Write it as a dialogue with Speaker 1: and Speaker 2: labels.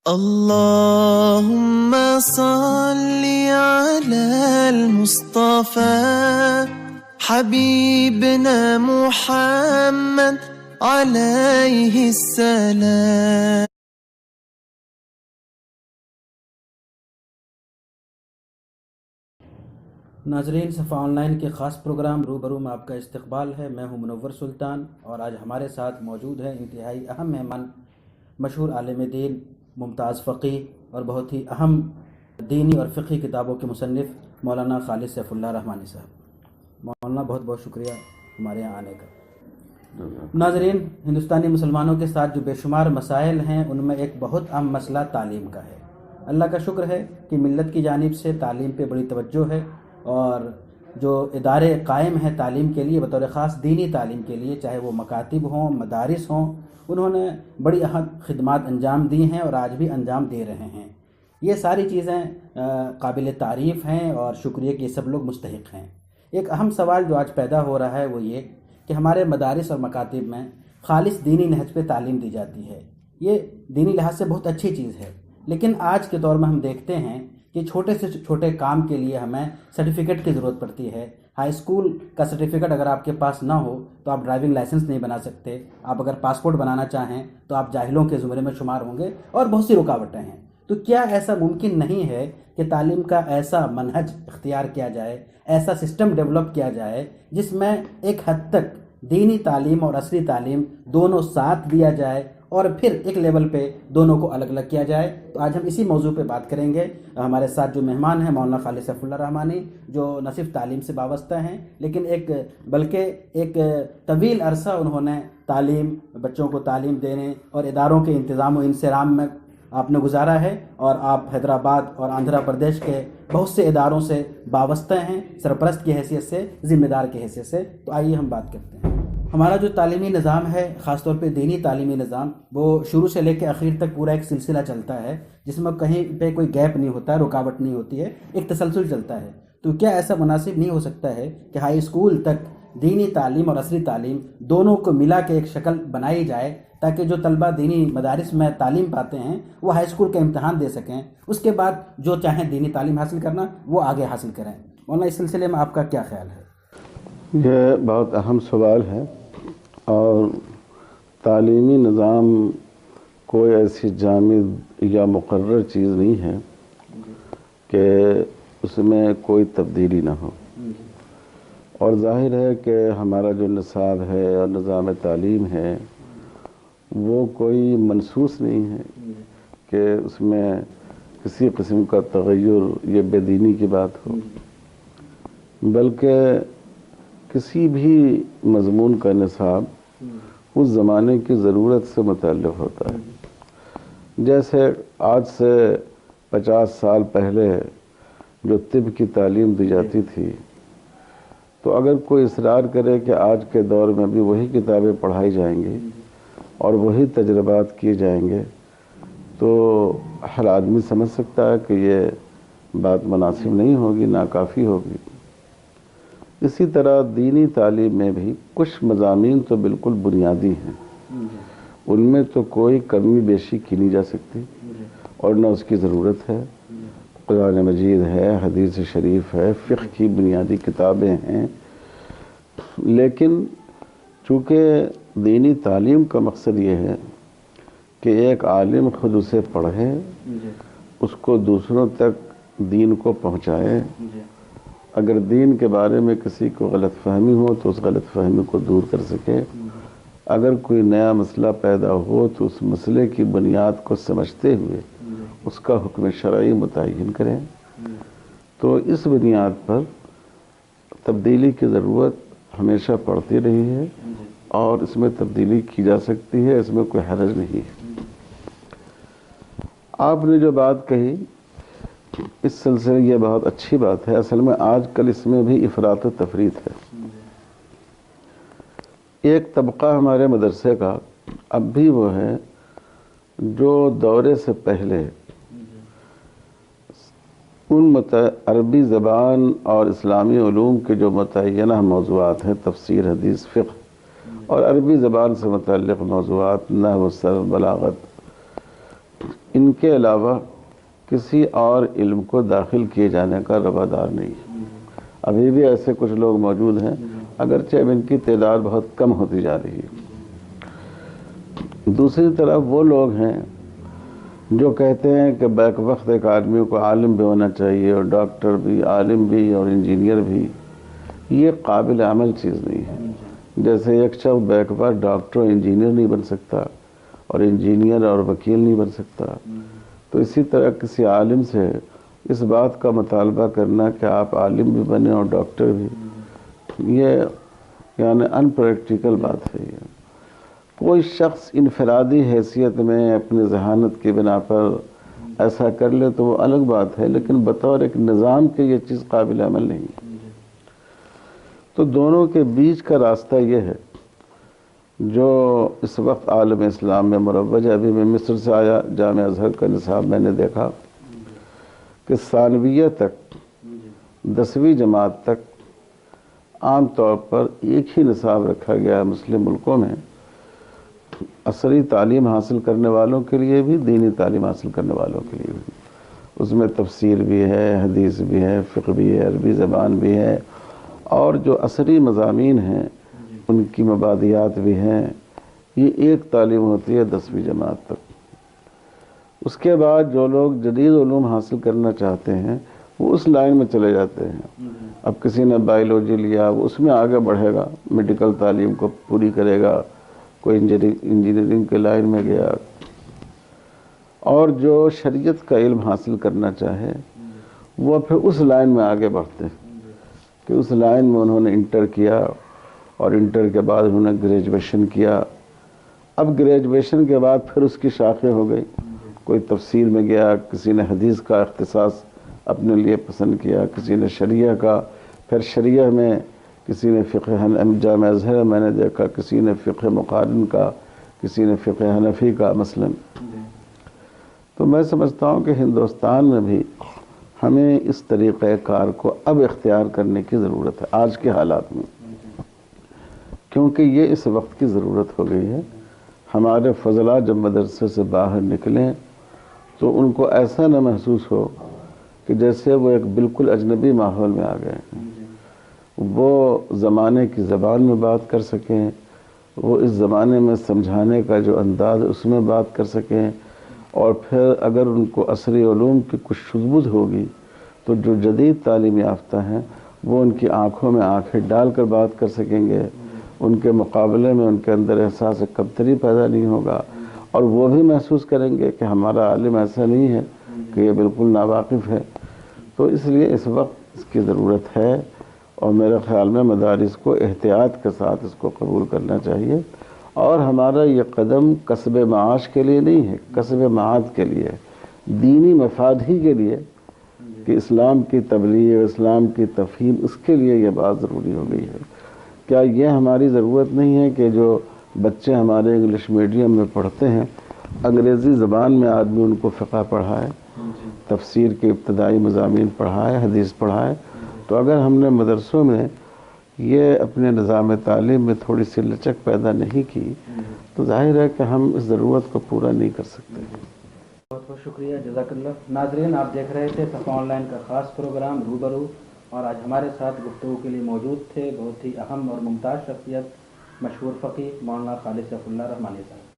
Speaker 1: اللهم صل على المصطفى حبيبنا محمد عليه السلام.
Speaker 2: ناظرین، صفحہ آن لائن کے خاص پروگرام روبرو میں آپ کا استقبال ہے. میں ہوں منور سلطان اور آج ہمارے ساتھ موجود ہے انتہائی اہم مہمان، مشہور عالم دین، ممتاز فقیہ اور بہت ہی اہم دینی اور فقہی کتابوں کے مصنف مولانا خالد سیف اللہ رحمانی صاحب. مولانا بہت بہت شکریہ ہمارے یہاں آنے کا. ناظرین، ہندوستانی مسلمانوں کے ساتھ جو بے شمار مسائل ہیں ان میں ایک بہت اہم مسئلہ تعلیم کا ہے. اللہ کا شکر ہے کہ ملت کی جانب سے تعلیم پہ بڑی توجہ ہے اور جو ادارے قائم ہیں تعلیم کے لیے، بطور خاص دینی تعلیم کے لیے، چاہے وہ مکاتب ہوں، مدارس ہوں، انہوں نے بڑی اہم خدمات انجام دی ہیں اور آج بھی انجام دے رہے ہیں. یہ ساری چیزیں قابل تعریف ہیں اور شکریہ کے سب لوگ مستحق ہیں. ایک اہم سوال جو آج پیدا ہو رہا ہے وہ یہ کہ ہمارے مدارس اور مکاتب میں خالص دینی نہج پہ تعلیم دی جاتی ہے. یہ دینی لحاظ سے بہت اچھی چیز ہے، لیکن آج کے دور میں ہم دیکھتے ہیں کہ چھوٹے سے چھوٹے کام کے لیے ہمیں سرٹیفکیٹ کی ضرورت پڑتی ہے. ہائی اسکول کا سرٹیفکیٹ اگر آپ کے پاس نہ ہو تو آپ ڈرائیونگ لائسنس نہیں بنا سکتے. آپ اگر پاسپورٹ بنانا چاہیں تو آپ جاہلوں کے زمرے میں شمار ہوں گے اور بہت سی رکاوٹیں ہیں. تو کیا ایسا ممکن نہیں ہے کہ تعلیم کا ایسا منہج اختیار کیا جائے، ایسا سسٹم ڈیولپ کیا جائے جس میں ایک حد تک دینی تعلیم اور عصری تعلیم دونوں ساتھ دیا جائے اور پھر ایک لیول پہ دونوں کو الگ الگ کیا جائے؟ تو آج ہم اسی موضوع پہ بات کریں گے. ہمارے ساتھ جو مہمان ہیں مولانا خالد سیف اللہ رحمانی، جو نہ صرف تعلیم سے وابستہ ہیں لیکن بلکہ ایک طویل عرصہ انہوں نے تعلیم، بچوں کو تعلیم دینے اور اداروں کے انتظام و انصرام میں آپ نے گزارا ہے، اور آپ حیدرآباد اور آندھرا پردیش کے بہت سے اداروں سے وابستہ ہیں، سرپرست کی حیثیت سے، ذمہ دار کی حیثیت سے. تو آئیے ہم بات کرتے ہیں. ہمارا جو تعلیمی نظام ہے، خاص طور پہ دینی تعلیمی نظام، وہ شروع سے لے کے آخر تک پورا ایک سلسلہ چلتا ہے جس میں کہیں پہ کوئی گیپ نہیں ہوتا ہے، رکاوٹ نہیں ہوتی ہے، ایک تسلسل چلتا ہے. تو کیا ایسا مناسب نہیں ہو سکتا ہے کہ ہائی اسکول تک دینی تعلیم اور عصری تعلیم دونوں کو ملا کے ایک شکل بنائی جائے تاکہ جو طلبہ دینی مدارس میں تعلیم پاتے ہیں وہ ہائی اسکول کا امتحان دے سکیں، اس کے بعد جو چاہیں دینی تعلیم حاصل کرنا وہ آگے حاصل کریں؟ مولانا، اس سلسلے میں آپ کا کیا خیال ہے؟
Speaker 3: یہ بہت اہم سوال ہے، اور تعلیمی نظام کوئی ایسی جامد یا مقرر چیز نہیں ہے کہ اس میں کوئی تبدیلی نہ ہو. اور ظاہر ہے کہ ہمارا جو نصاب ہے اور نظام تعلیم ہے وہ کوئی منسوس نہیں ہے کہ اس میں کسی قسم کا تغیر یہ بے دینی کی بات ہو، بلکہ کسی بھی مضمون کا نصاب اس زمانے کی ضرورت سے متعلق ہوتا ہے. جیسے آج سے 50 سال پہلے جو طب کی تعلیم دی جاتی تھی، تو اگر کوئی اصرار کرے کہ آج کے دور میں بھی وہی کتابیں پڑھائی جائیں گی اور وہی تجربات کیے جائیں گے تو ہر آدمی سمجھ سکتا ہے کہ یہ بات مناسب نہیں ہوگی، ناکافی ہوگی. اسی طرح دینی تعلیم میں بھی کچھ مضامین تو بالکل بنیادی ہیں، ان میں تو کوئی کمی بیشی کی نہیں جا سکتی اور نہ اس کی ضرورت ہے. قرآن مجید ہے، حدیث شریف ہے، فقہ کی بنیادی کتابیں ہیں. لیکن چونکہ دینی تعلیم کا مقصد یہ ہے کہ ایک عالم خود اسے پڑھے، اس کو دوسروں تک دین کو پہنچائے. اگر دین کے بارے میں کسی کو غلط فہمی ہو تو اس غلط فہمی کو دور کر سکے. اگر کوئی نیا مسئلہ پیدا ہو تو اس مسئلے کی بنیاد کو سمجھتے ہوئے اس کا حکم شرعی متعین کریں. تو اس بنیاد پر تبدیلی کی ضرورت ہمیشہ پڑتی رہی ہے اور اس میں تبدیلی کی جا سکتی ہے، اس میں کوئی حرج نہیں ہے. آپ نے جو بات کہی اس سلسلے یہ بہت اچھی بات ہے. اصل میں آج کل اس میں بھی افراط و تفریط ہے. ایک طبقہ ہمارے مدرسے کا اب بھی وہ ہے جو دورے سے پہلے ان عربی زبان اور اسلامی علوم کے جو متعینہ موضوعات ہیں، تفسیر، حدیث، فقہ، اور عربی زبان سے متعلق موضوعات، نحو، صرف، بلاغت، ان کے علاوہ کسی اور علم کو داخل کیے جانے کا روادار نہیں ہے۔ ابھی بھی ایسے کچھ لوگ موجود ہیں، اگرچہ اب ان کی تعداد بہت کم ہوتی جا رہی ہے۔ دوسری طرف وہ لوگ ہیں جو کہتے ہیں کہ بیک وقت ایک آدمی کو عالم بھی ہونا چاہیے، اور ڈاکٹر بھی، عالم بھی اور انجینئر بھی۔ یہ قابل عمل چیز نہیں ہے۔ جیسے ایک شخص بیک وقت ڈاکٹر اور انجینئر نہیں بن سکتا، اور انجینئر اور وکیل نہیں بن سکتا، تو اسی طرح کسی عالم سے اس بات کا مطالبہ کرنا کہ آپ عالم بھی بنیں اور ڈاکٹر بھی، یہ یعنی ان پریکٹیکل بات ہے۔ یہ کوئی شخص انفرادی حیثیت میں اپنی ذہانت کی بنا پر ایسا کر لے تو وہ الگ بات ہے، لیکن بطور ایک نظام کے یہ چیز قابل عمل نہیں ہے۔ تو دونوں کے بیچ کا راستہ یہ ہے جو اس وقت عالم اسلام میں مروج ہے۔ ابھی میں مصر سے آیا، جامعہ ازہر کا نصاب میں نے دیکھا کہ ثانویہ تک، 10ویں جماعت تک عام طور پر ایک ہی نصاب رکھا گیا ہے مسلم ملکوں میں، عصری تعلیم حاصل کرنے والوں کے لیے بھی، دینی تعلیم حاصل کرنے والوں کے لیے بھی۔ اس میں تفسیر بھی ہے، حدیث بھی ہے، فقہ بھی ہے، عربی زبان بھی ہے، اور جو عصری مضامین ہیں ان کی مبادیات بھی ہیں۔ یہ ایک تعلیم ہوتی ہے 10ویں جماعت تک۔ اس کے بعد جو لوگ جدید علوم حاصل کرنا چاہتے ہیں وہ اس لائن میں چلے جاتے ہیں۔ اب کسی نے بائیولوجی لیا، وہ اس میں آگے بڑھے گا، میڈیکل تعلیم کو پوری کرے گا، کوئی انجینئرنگ کے لائن میں گیا، اور جو شریعت کا علم حاصل کرنا چاہے وہ پھر اس لائن میں آگے بڑھتے ہیں کہ اس لائن میں انہوں نے انٹر کیا، اور انٹر کے بعد انہوں نے گریجویشن کیا۔ اب گریجویشن کے بعد پھر اس کی شاخیں ہو گئی، کوئی تفسیر میں گیا، کسی نے حدیث کا اختصاص اپنے لیے پسند کیا، کسی نے شریعہ کا، پھر شریعہ میں کسی نے فقہ جامعہ ازہر میں نے دیکھا، کسی نے فقہ مقارن کا، کسی نے فقہ حنفی کا مثلا۔ تو میں سمجھتا ہوں کہ ہندوستان میں بھی ہمیں اس طریقہ کار کو اب اختیار کرنے کی ضرورت ہے آج کے حالات میں، کیونکہ یہ اس وقت کی ضرورت ہو گئی ہے۔ ہمارے فضلاء جب مدرسے سے باہر نکلیں تو ان کو ایسا نہ محسوس ہو کہ جیسے وہ ایک بالکل اجنبی ماحول میں آ گئے ہیں۔ وہ زمانے کی زبان میں بات کر سکیں، وہ اس زمانے میں سمجھانے کا جو انداز اس میں بات کر سکیں، اور پھر اگر ان کو عصری علوم کی کچھ شذبت ہوگی تو جو جدید تعلیم یافتہ ہیں وہ ان کی آنکھوں میں آنکھیں ڈال کر بات کر سکیں گے، ان کے مقابلے میں ان کے اندر احساس کمتری پیدا نہیں ہوگا، اور وہ بھی محسوس کریں گے کہ ہمارا عالم ایسا نہیں ہے کہ یہ بالکل ناواقف ہے۔ تو اس لیے اس وقت اس کی ضرورت ہے، اور میرے خیال میں مدارس کو احتیاط کے ساتھ اس کو قبول کرنا چاہیے، اور ہمارا یہ قدم کسب معاش کے لیے نہیں ہے، کسب معاد کے لیے، دینی مفاد ہی کے لیے، کہ اسلام کی تبلیغ، اسلام کی تفہیم، اس کے لیے یہ بات ضروری ہو گئی ہے۔ کیا یہ ہماری ضرورت نہیں ہے کہ جو بچے ہمارے انگلش میڈیم میں پڑھتے ہیں، انگریزی زبان میں آدمی ان کو فقہ پڑھائے، تفسیر کے ابتدائی مضامین پڑھائے، حدیث پڑھائے؟ تو اگر ہم نے مدرسوں میں یہ اپنے نظام تعلیم میں تھوڑی سی لچک پیدا نہیں کی تو ظاہر ہے کہ ہم اس ضرورت کو پورا نہیں کر سکتے۔
Speaker 2: بہت بہت شکریہ، جزاک اللہ۔ ناظرین، آپ دیکھ رہے تھے صفا آن لائن کا خاص پروگرام روبرو، اور آج ہمارے ساتھ گفتگو کے لیے موجود تھے بہت ہی اہم اور ممتاز شخصیت، مشہور فقیہ مولانا خالد سیف اللہ رحمانی صاحب۔